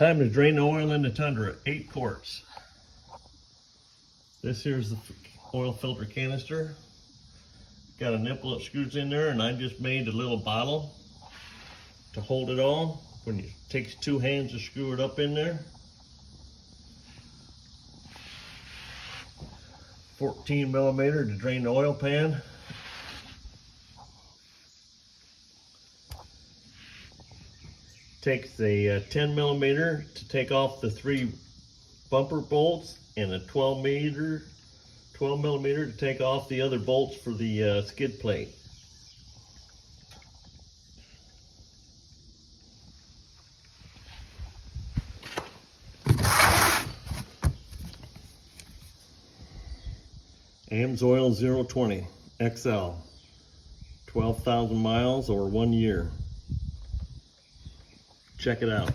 Time to drain the oil in the Tundra, 8 quarts. This here's the oil filter canister. Got a nipple that screws in there, and I just made a little bottle to hold it all. When it takes 2 hands to screw it up in there. 14 millimeter to drain the oil pan. Takes a 10 millimeter to take off the 3 bumper bolts, and a 12 millimeter to take off the other bolts for the skid plate. Amsoil 020 XL, 12,000 miles or 1 year. Check it out.